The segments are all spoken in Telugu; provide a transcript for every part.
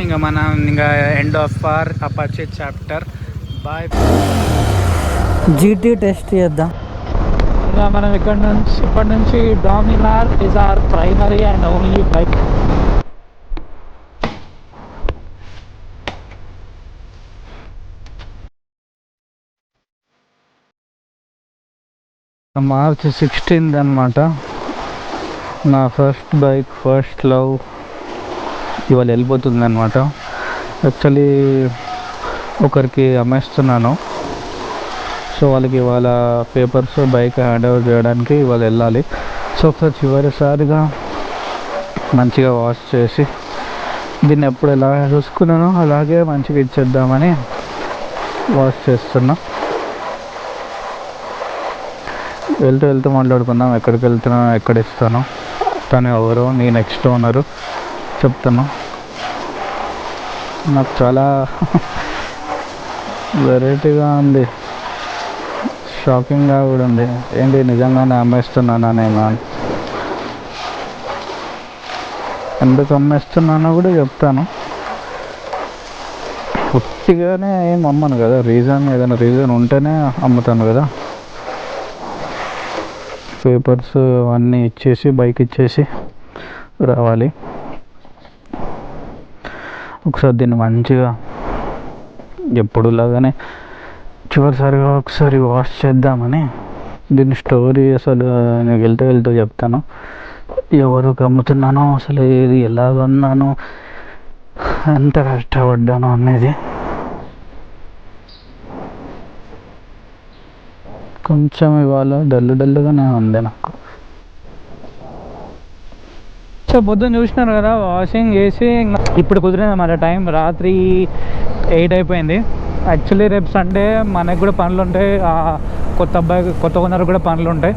ఇంకా మనం ఇంకా end of our Apache chapter. Bye. GT test చేద్దాం. ఇంకా మనం ఇప్పటి నుంచి Dominar is our primary and only bike. March 16 అనమాట నా ఫస్ట్ బైక్, ఫస్ట్ లవ్ ఇవాళ వెళ్ళిపోతుంది అనమాట. యాక్చువల్లీ ఒకరికి అమ్మేస్తున్నాను. సో వాళ్ళకి ఇవాళ పేపర్స్ బైక్ హ్యాండ్ ఓవర్ చేయడానికి ఇవాళ వెళ్ళాలి. సో ఒకసారి చివరిసారిగా మంచిగా వాష్ చేసి దీన్ని ఎప్పుడు ఎలా చూసుకున్నానో అలాగే మంచిగా ఇచ్చేద్దామని వాష్ చేస్తున్నా. వెళ్తూ మాట్లాడుకుందాం. ఎక్కడికి వెళ్తున్నా, ఎక్కడ ఇస్తాను, తను ఎవరు, నీ నెక్స్ట్ ఓనరు చెప్తాను. నాకు చాలా వెరైటీగా ఉంది, షాకింగ్గా కూడా ఉంది. ఏంటి నిజంగానే అమ్మేస్తున్నానా నేను? ఎందుకు అమ్మేస్తున్నానో కూడా చెప్తాను. పూర్తిగానే ఏం అమ్మను కదా, ఏదైనా రీజన్ ఉంటేనే అమ్ముతాను కదా. పేపర్స్ అన్నీ ఇచ్చేసి బైక్ ఇచ్చేసి రావాలి. ఒకసారి దీన్ని మంచిగా ఎప్పుడులాగానే చివరిసారిగా ఒకసారి వాష్ చేద్దామని దీని స్టోరీ అసలు నేను వెళ్తూ చెప్తాను. ఎవరికి అమ్ముతున్నానో, అసలు ఇది ఎలా కొన్నాను, ఎంత కష్టపడ్డాను అనేది. కొంచెం ఇవాళ డల్గానే ఉంది నాకు. సో పొద్దున్న చూసినారు కదా, వాషింగ్ చేసి ఇప్పుడు కుదిరింది అన్నమాట. టైం రాత్రి 8 అయిపోయింది. యాక్చువల్లీ రేపు సండే, మనకు కూడా పనులు ఉంటాయి, కొత్త ఓనర్ కూడా పనులు ఉంటాయి.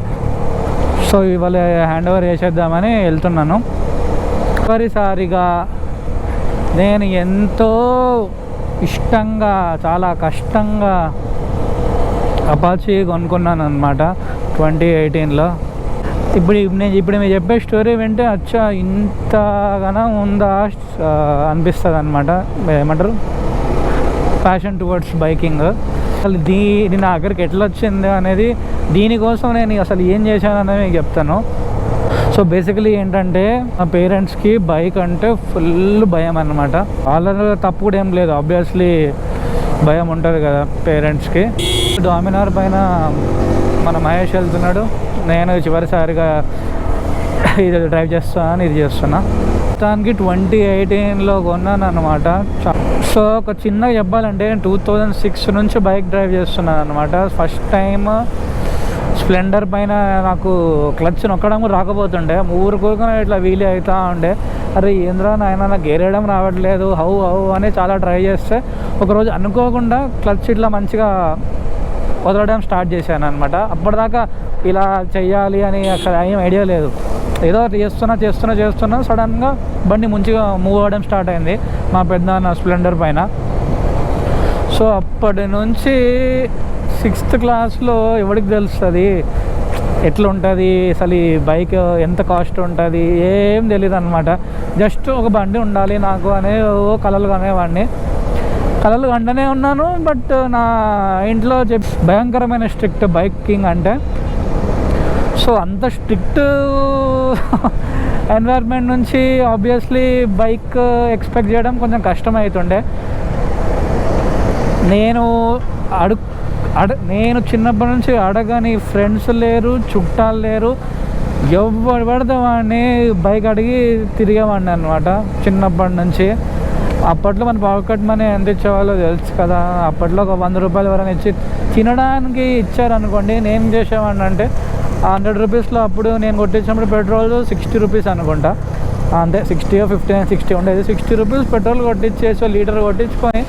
సో ఇవాళ హ్యాండ్ ఓవర్ చేసేద్దామని వెళ్తున్నాను. చివరిసారిగా నేను ఎంతో ఇష్టంగా, చాలా కష్టంగా అపాచీ కొనుక్కున్నాను అనమాట 2018లో. ఇప్పుడు మీరు చెప్పే స్టోరీ వింటే అచ్చా ఇంతగానో ఉందా అనిపిస్తుంది అనమాట. ఏమంటారు, ప్యాషన్ టువర్డ్స్ బైకింగ్. అసలు దీని నా దగ్గరికి ఎట్లా వచ్చింది అనేది, దీనికోసం నేను అసలు ఏం చేశాను అనేది మీకు చెప్తాను. సో బేసికలీ ఏంటంటే, మా పేరెంట్స్కి బైక్ అంటే ఫుల్ భయం అనమాట. వాళ్ళ తప్పు కూడా ఏం లేదు, ఆబ్వియస్లీ భయం ఉంటుంది కదా పేరెంట్స్కి. డామినార్ పైన మన మహేష్ వెళ్తున్నాడు, నేను చివరిసారిగా ఇది డ్రైవ్ చేస్తాను, ఇది చేస్తున్నా. మొత్తానికి 2018లో కొన్నాను అనమాట. సో ఒక చిన్నగా చెప్పాలంటే 2006 నుంచి బైక్ డ్రైవ్ చేస్తున్నాను అనమాట. ఫస్ట్ టైం స్ప్లెండర్ పైన నాకు క్లచ్ నొక్కడం కూడా రాకపోతుండే, ఊరుకోకుండా ఇట్లా వీలీ అవుతూ ఉండే. అరే ఏంద్రా నాయన, నాకు గేర్ వేయడం రావట్లేదు, హౌ అని చాలా ట్రై చేస్తే ఒకరోజు అనుకోకుండా క్లచ్ ఇట్లా మంచిగా వదలడం స్టార్ట్ చేశాను అనమాట. అప్పటిదాకా ఇలా చెయ్యాలి అని అక్కడ ఏం ఐడియా లేదు, ఏదో చేస్తున్నా సడన్గా బండి మంచిగా మూవ్ అవ్వడం స్టార్ట్ అయింది మా పెద్దనాన్న స్ప్లెండర్ పైన. సో అప్పటి నుంచి 6th క్లాస్లో ఎవరికి తెలుస్తుంది ఎట్లా ఉంటుంది అసలు ఈ బైక్, ఎంత కాస్ట్ ఉంటుంది, ఏం తెలియదు అనమాట. జస్ట్ ఒక బండి ఉండాలి నాకు అనే కలలు కనేవాడిని. కలలు కంటనే ఉన్నాను. బట్ నా ఇంట్లో భయంకరమైన స్ట్రిక్ట్ బైకింగ్ అంటే. సో అంత స్ట్రిక్ట్ ఎన్వైర్న్మెంట్ నుంచి ఆబ్వియస్లీ బైక్ ఎక్స్పెక్ట్ చేయడం కొంచెం కష్టం అవుతుండే. నేను చిన్నప్పటి నుంచి అడగని ఫ్రెండ్స్ లేరు, చుట్టాలు లేరు, ఎవరు పడితే వాడిని బైక్ అడిగి తిరిగేవాడిని అనమాట చిన్నప్పటి నుంచి. అప్పట్లో మన పాకెట్ మనీ ఎంత ఇచ్చేవాళ్ళో తెలుసు కదా. అప్పట్లో ఒక 100 రూపాయలు ఎవరైనా ఇచ్చి తినడానికి ఇచ్చారనుకోండి, నేను చేసేవాడిని అంటే 100 రూపీస్లో అప్పుడు నేను కొట్టించినప్పుడు పెట్రోల్ 60 రూపీస్ అనుకుంటా, అంతే 60 or 50 60 ఉండేది. 60 రూపీస్ పెట్రోల్ కొట్టించేసి లీటర్ కొట్టించుకొని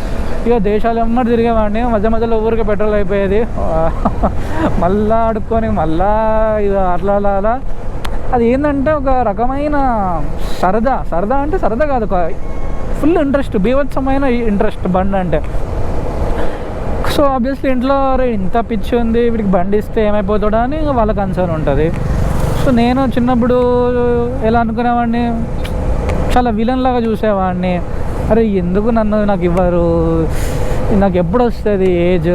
ఇక దేశాలు ఎమ్మటి తిరిగేవాడిని. మధ్యలో ఊరికి పెట్రోల్ అయిపోయేది, మళ్ళా అడుక్కొని మళ్ళా ఇక అట్లా అది ఏంటంటే ఒక రకమైన సరదా అంటే సరదా కాదు, ఒక ఫుల్ ఇంట్రెస్ట్, బీభత్సమైన ఇంట్రెస్ట్ బండి అంటే. సో ఆబ్వియస్లీ ఇంట్లో ఇంత పిచ్చి ఉంది వీడికి బండి ఇస్తే ఏమైపోతాడా అని వాళ్ళ కన్సర్న్ ఉంటుంది. సో నేను చిన్నప్పుడు ఎలా అనుకునేవాడిని, చాలా విలన్ లాగా చూసేవాడిని. అరే ఎందుకు నాకు ఇవ్వరు, నాకు ఎప్పుడు వస్తుంది ఏజ్,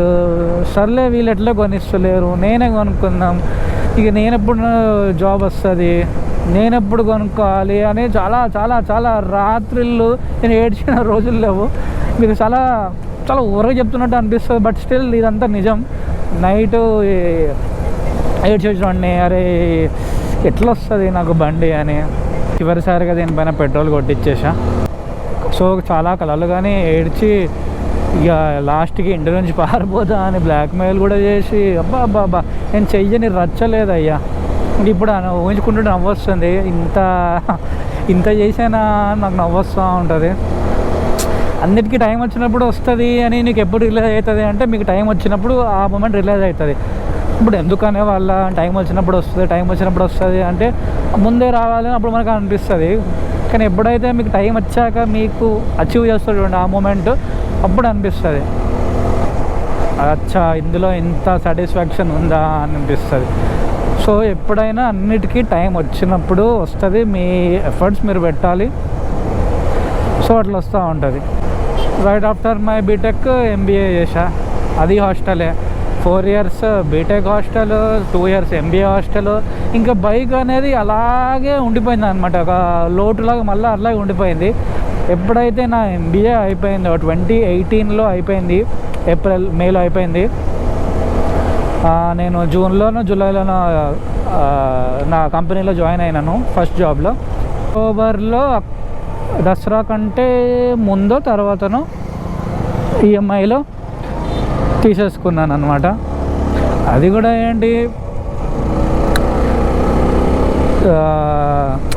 సర్లే వీళ్ళు ఎట్లా కొనిస్తలేరు, నేనే కొనుక్కుందాం, ఇక నేనెప్పుడు జాబ్ వస్తుంది, నేనెప్పుడు కొనుక్కోవాలి అని చాలా చాలా చాలా రాత్రిళ్ళు నేను ఏడ్చిన రోజులు లేవు. మీకు చాలా చాలా ఊరగా చెప్తున్నట్టు అనిపిస్తుంది, బట్ స్టిల్ ఇదంతా నిజం. నైట్ ఏడ్చేవాడిని, అరే ఎట్లా వస్తుంది నాకు బండి అని. చివరిసారిగా దీనిపైన పెట్రోల్ కొట్టించేసా. సో చాలా కలలుగానే ఏడ్చి ఇక లాస్ట్కి ఇంటి నుంచి పారిపోతా అని బ్లాక్మెయిల్ కూడా చేసి అబ్బా నేను చెయ్యని రచ్చలేదయ్యా. ఇప్పుడు ఊహించుకుంటుంటే నవ్వొస్తుంది, ఇంత చేసానా నాకు నవ్వొస్తూ ఉంటుంది. అన్నిటికీ టైం వచ్చినప్పుడు వస్తుంది అని నీకు ఎప్పుడు రిలైజ్ అవుతుంది అంటే మీకు టైం వచ్చినప్పుడు ఆ మూమెంట్ రిలైజ్ అవుతుంది. ఇప్పుడు ఎందుకనే వాళ్ళ టైం వచ్చినప్పుడు వస్తుంది అంటే ముందే రావాలని అప్పుడు మనకు అనిపిస్తుంది. కానీ ఎప్పుడైతే మీకు టైం వచ్చాక మీకు అచీవ్ చేస్తారు చూడండి ఆ మూమెంట్, అప్పుడు అనిపిస్తుంది అచ్చా ఇందులో ఇంత సాటిస్ఫాక్షన్ ఉందా అని అనిపిస్తుంది. సో ఎప్పుడైనా అన్నిటికీ టైం వచ్చినప్పుడు వస్తుంది, మీ ఎఫర్ట్స్ మీరు పెట్టాలి. సో అట్లా వస్తూ ఉంటుంది. Right after my BTech MBA చేశా, అది హాస్టలే. 4 years BTech hostel, 2 years MBA hostel. ఇంకా బైక్ అనేది అలాగే ఉండిపోయింది అనమాట, ఒక లోటులాగా మళ్ళీ అలాగే ఉండిపోయింది. ఎప్పుడైతే నా ఎంబీఏ అయిపోయిందో 2018లో అయిపోయింది, మేలో అయిపోయింది. నేను జూన్లోనో జూలైలోనో నా కంపెనీలో జాయిన్ అయినాను ఫస్ట్ జాబ్లో. అక్టోబర్లో దసరా కంటే ముందో తర్వాతనో ఈఎంఐలో తీసేసుకున్నాను అనమాట. అది కూడా ఏంటి,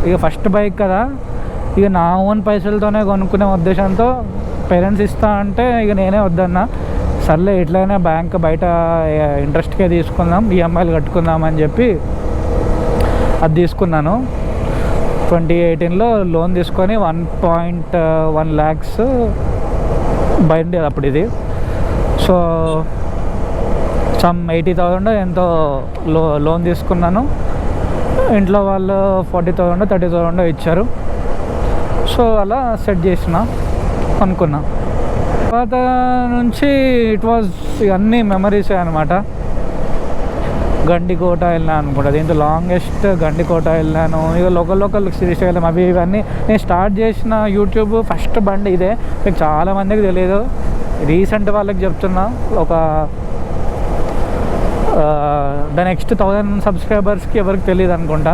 ఇక ఫస్ట్ బైక్ కదా, ఇక నా ఓన్ పైసలతోనే కొనుక్కునే ఉద్దేశంతో పేరెంట్స్ ఇస్తా అంటే ఇక నేనే వద్దన్నా. సర్లే ఎట్లయినా బ్యాంక్ బయట ఇంట్రెస్ట్కే తీసుకుందాం, ఈఎంఐలు కట్టుకుందాం అని చెప్పి అది తీసుకున్నాను. 2018లో లోన్ తీసుకొని 1.1 lakhs బండి అప్పుడు ఇది. సో సమ్ 80,000 ఎంతో లోన్ తీసుకున్నాను. ఇంట్లో వాళ్ళు 40,000 30,000 ఇచ్చారు. సో అలా సెట్ చేసిన, అనుకున్నా. తర్వాత నుంచి ఇట్ వాజ్ అన్నీ మెమరీసే అనమాట. గండికోట వెళ్ళినా అనుకుంటా, దీంతో లాంగెస్ట్ గండికోట వెళ్ళాను. ఇక లోకల్ శ్రీశైలం అవి ఇవన్నీ నేను స్టార్ట్ చేసిన యూట్యూబ్ ఫస్ట్ బండి ఇదే. మీకు చాలామందికి తెలియదు, రీసెంట్ వాళ్ళకి చెప్తున్నా. ఒక ద నెక్స్ట్ 1000 సబ్స్క్రైబర్స్కి ఎవరికి తెలియదు అనుకుంటా.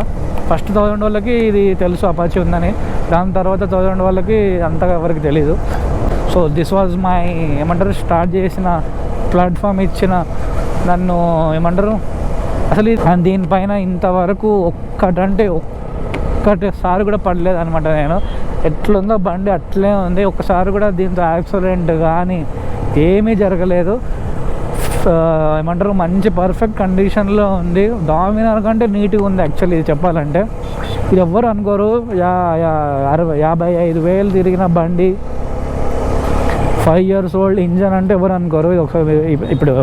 ఫస్ట్ 1000 వాళ్ళకి ఇది తెలుసు అపాచీ ఉందని, దాని తర్వాత 1000 వాళ్ళకి అంతగా ఎవరికి తెలీదు. సో దిస్ వాజ్ మై ఏమంటారు స్టార్ట్ చేసిన ప్లాట్ఫామ్, ఇచ్చిన నన్ను ఏమంటారు అసలు దీనిపైన ఇంతవరకు ఒక్కటిసారి కూడా పడలేదు అనమాట. నేను ఎట్లుందో బండి అట్లే ఉంది, ఒక్కసారి కూడా దీంతో యాక్సిడెంట్ కానీ ఏమీ జరగలేదు. ఏమంటారు మంచి పర్ఫెక్ట్ కండిషన్లో ఉంది. డామినార్ కంటే నీట్గా ఉంది యాక్చువల్లీ ఇది చెప్పాలంటే. ఇది ఎవ్వరు అనుకోరు, 55,000 తిరిగిన బండి, 5 years old ఇంజన్ అంటే ఎవరు అనుకోరు. ఇది ఒకసారి ఇప్పుడు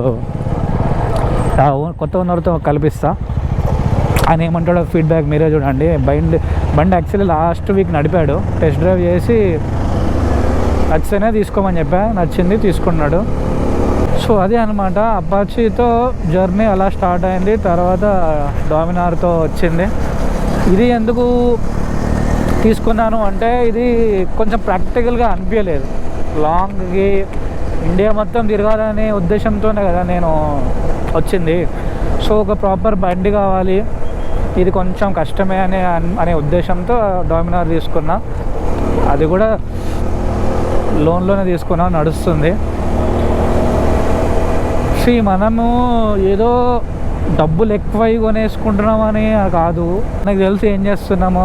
కొత్త ఓనర్తో కల్పిస్తా, ఆయన ఏమంటాడో ఫీడ్బ్యాక్ మీరే చూడండి. బండి యాక్చువల్లీ లాస్ట్ వీక్ నడిపాడు, టెస్ట్ డ్రైవ్ చేసి నచ్చితేనే తీసుకోమని చెప్పా, నచ్చింది తీసుకున్నాడు. సో అదే అనమాట, అపాచీతో జర్నీ అలా స్టార్ట్ అయింది. తర్వాత డామినార్తో వచ్చింది. ఇది ఎందుకు తీసుకున్నాను అంటే ఇది కొంచెం ప్రాక్టికల్గా అనిపించలేదు. లాంగ్కి ఇండియా మొత్తం తిరగాలనే ఉద్దేశంతోనే కదా నేను వచ్చింది. సో ఒక ప్రాపర్ బండి కావాలి, ఇది కొంచెం కష్టమే అనే ఉద్దేశంతో డామినార్ తీసుకున్నా. అది కూడా లోన్లోనే తీసుకున్నా, నడుస్తుంది. మనము ఏదో డబ్బులు ఎక్కువై కొనేసుకుంటున్నామని కాదు, నాకు తెలిసి ఏం చేస్తున్నామో,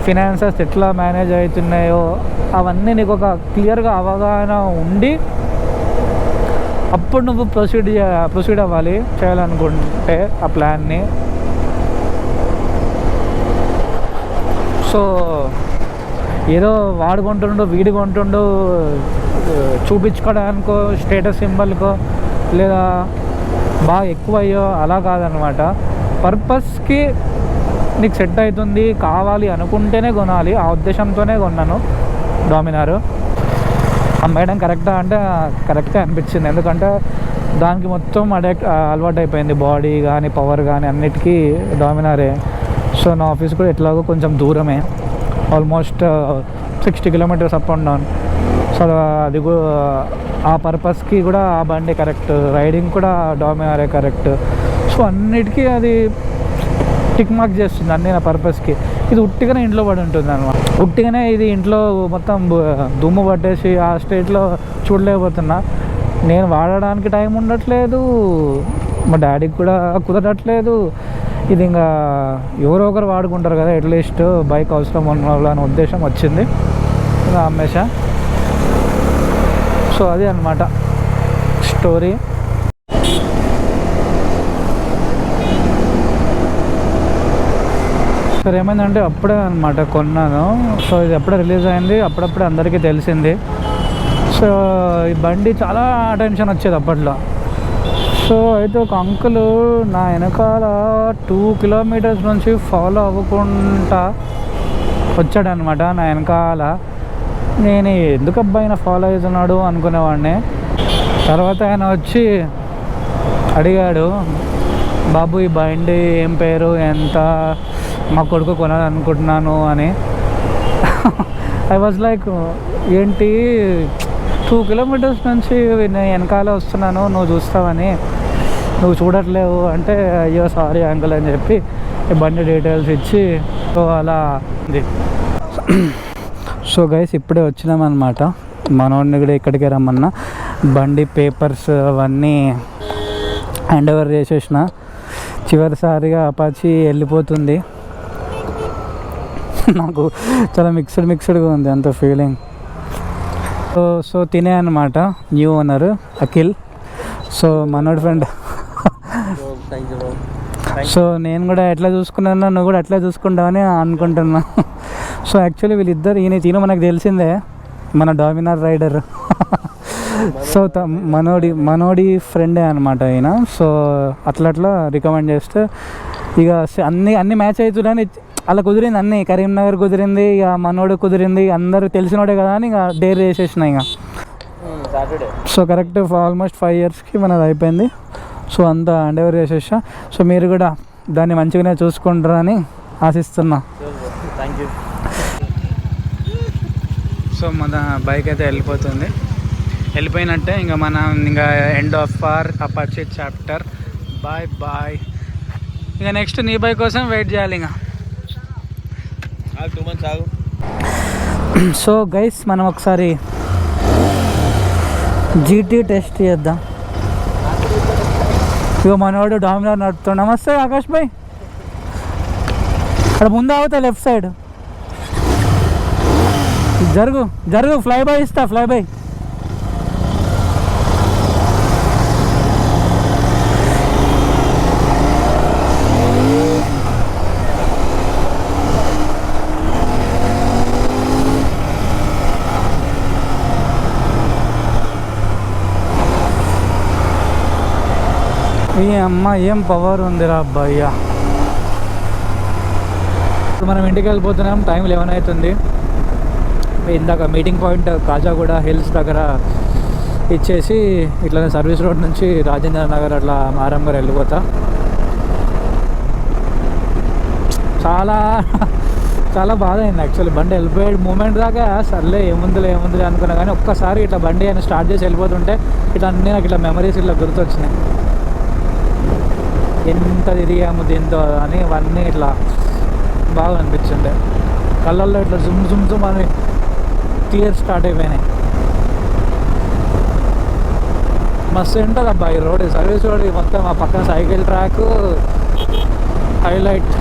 ఫినాన్సెస్ ఎట్లా మేనేజ్ అవుతున్నాయో అవన్నీ నీకు ఒక క్లియర్గా అవగాహన ఉండి అప్పుడు నువ్వు ప్రొసీడ్ అవ్వాలి చేయాలనుకుంటే ఆ ప్లాన్ని. సో ఏదో వాడుకుంటుండో వీడుకుంటుండో చూపించుకోవడానికో స్టేటస్ సింబల్కో లేదా బాగా ఎక్కువ అయ్యో అలా కాదనమాట. పర్పస్కి నీకు సెట్ అవుతుంది కావాలి అనుకుంటేనే కొనాలి, ఆ ఉద్దేశంతోనే కొన్నాను డామినార్. అమ్మేయడం కరెక్టా అంటే కరెక్టే అనిపించింది. ఎందుకంటే దానికి మొత్తం అలవాటు అయిపోయింది, బాడీ కానీ పవర్ కానీ అన్నిటికీ డామినారే. సో నా ఆఫీస్ కూడా ఎట్లాగో కొంచెం దూరమే, almost 60 kilometres up and down. So అది కూడా ఆ పర్పస్కి కూడా ఆ బండి కరెక్ట్, రైడింగ్ కూడా డామినారే కరెక్ట్. సో అన్నిటికీ అది టిక్ మార్క్ చేస్తుంది అన్ని నా పర్పస్కి. ఇది ఉట్టిగానే ఇంట్లో పడి ఉంటుంది అనమాట. ఉట్టిగానే ఇది ఇంట్లో మొత్తం దుమ్ము పట్టేసి ఆ స్టేట్లో చూడలేకపోతున్నా. నేను వాడడానికి టైం ఉండట్లేదు, మా డాడీకి కూడా కుదరట్లేదు. ఇది ఇంకా ఎవరో ఒకరు వాడుకుంటారు కదా, అట్లీస్ట్ బైక్ అవసరం ఉన్న వాళ్ళు అనే ఉద్దేశం వచ్చింది, ఇంకా అమ్మేశా. సో అది అన్నమాట స్టోరీ. సరే ఏమైందంటే అప్పుడే అనమాట కొన్నాను. సో ఇది ఎప్పుడే రిలీజ్ అయింది, అప్పుడప్పుడే అందరికీ తెలిసింది. సో ఈ బండి చాలా అటెన్షన్ వచ్చేది అప్పట్లో. సో అయితే ఒక అంకుల్ నా వెనకాల 2 కిలోమీటర్స్ నుంచి ఫాలో అవ్వకుండా వచ్చాడనమాట నా వెనకాల. నేను ఎందుకు అబ్బాయిన ఫాలో అవుతున్నాడు అనుకునేవాడిని. తర్వాత ఆయన వచ్చి అడిగాడు, బాబు ఈ బండి ఏం పేరు, ఎంత, మా కొడుకు కొనాలనుకుంటున్నాను అని. ఐ వాజ్ లైక్ ఏంటి 2 కిలోమీటర్స్ నుంచి నేను వెనకాల వస్తున్నాను, నువ్వు చూస్తావని, నువ్వు చూడట్లేవు అంటే, అయ్యో సారీ అంకుల్ అని చెప్పి బండి డీటెయిల్స్ ఇచ్చి సో అలా ఉంది. సో గైస్ ఇప్పుడే వచ్చినామన్నమాట, మనోడిని కూడా ఇక్కడికే రమ్మన్నా. బండి పేపర్స్ అవన్నీ హ్యాండ్ ఓవర్ చేసేసిన. చివరిసారిగా అపాచీ వెళ్ళిపోతుంది. నాకు చాలా మిక్స్డ్గా ఉంది అంత ఫీలింగ్. సో తినే అనమాట న్యూ ఓనర్ అఖిల్. సో మనోడి ఫ్రెండ్. సో నేను కూడా ఎట్లా చూసుకున్నాను, నువ్వు కూడా అట్లా చూసుకుంటావని అనుకుంటున్నా. సో యాక్చువల్లీ వీళ్ళిద్దరు, ఈయన మనకు తెలిసిందే, మన డామినార్ రైడర్. సో మనోడి ఫ్రెండే అనమాట ఈయన. సో అట్లా రికమెండ్ చేస్తే ఇక అన్ని మ్యాచ్ అవుతుందని అలా కుదిరింది. అన్నీ కరీంనగర్ కుదిరింది, ఇక మనోడు కుదిరింది, అందరూ తెలిసినోడే కదా అని ఇక డేర్ చేసేసిన ఇక. సో కరెక్ట్ ఆల్మోస్ట్ 5 ఇయర్స్కి మనది అయిపోయింది. సో అంతా హ్యాండ్ ఓవర్ చేసేసా. సో మీరు కూడా దాన్ని మంచిగానే చూసుకుంటారని ఆశిస్తున్నా. సో మన బైక్ అయితే వెళ్ళిపోయినట్టే. ఇంకా end of our Apache chapter. Bye. ఇక నెక్స్ట్ నీ బైక్ కోసం వెయిట్ చేయాలి ఇంకా. సో గైస్ మనం ఒకసారి జీటీ టెస్ట్ చేద్దాం. ఇక మనవాడు డామినార్ నడుపుతాడు. నమస్తే ఆకాష్ భాయ్. అక్కడ ముందు అవుతా లెఫ్ట్ సైడ్ జరుగు ఫ్లై బై ఇస్తా, ఫ్లై బై. ఈ అమ్మ ఏం పవర్ ఉందిరా అబ్బాయ్యా. మనం ఇంటికి వెళ్ళిపోతున్నాం, టైం 11 అవుతుంది. ఇందాక మీటింగ్ పాయింట్ కాజాగూడ హిల్స్ దగ్గర ఇచ్చేసి ఇట్లా సర్వీస్ రోడ్ నుంచి రాజేంద్ర నగర్ అట్లా మారం గారు వెళ్ళిపోతా. చాలా బాధ అయింది యాక్చువల్లీ. బండి వెళ్ళిపోయే మూమెంట్ దాకా సర్లే ఏముందిలే అనుకున్నా, కానీ ఒక్కసారి ఇట్లా బండి అయినా స్టార్ట్ చేసి వెళ్ళిపోతుంటే ఇట్లా అన్నీ నాకు ఇట్లా మెమరీస్ ఇట్లా గుర్తొచ్చినాయి. ఎంత తిరిగాము దీంతో అని అవన్నీ ఇట్లా బాగా అనిపించిండే. కళ్ళల్లో ఇట్లా జుమ్ అని క్లియర్ స్టార్ట్ అయిపోయినాయి. మస్తు ఉంటుంది అబ్బా ఈ రోడ్, సర్వీస్ రోడ్ మొత్తం. ఆ పక్కన సైకిల్ ట్రాక్ హైలైట్.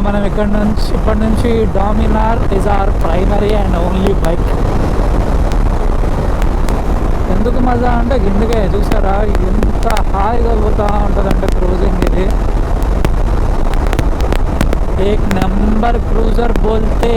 మనం ఇప్పటి నుంచి Dominar is our primary and only bike. ఎందుకు మజా అంటే గిందుకే చూసారా ఎంత హాయిగా పోతూ ఉంటుందంటే క్రూజింగ్. ఇది एक नंबर क्रूजर बोलते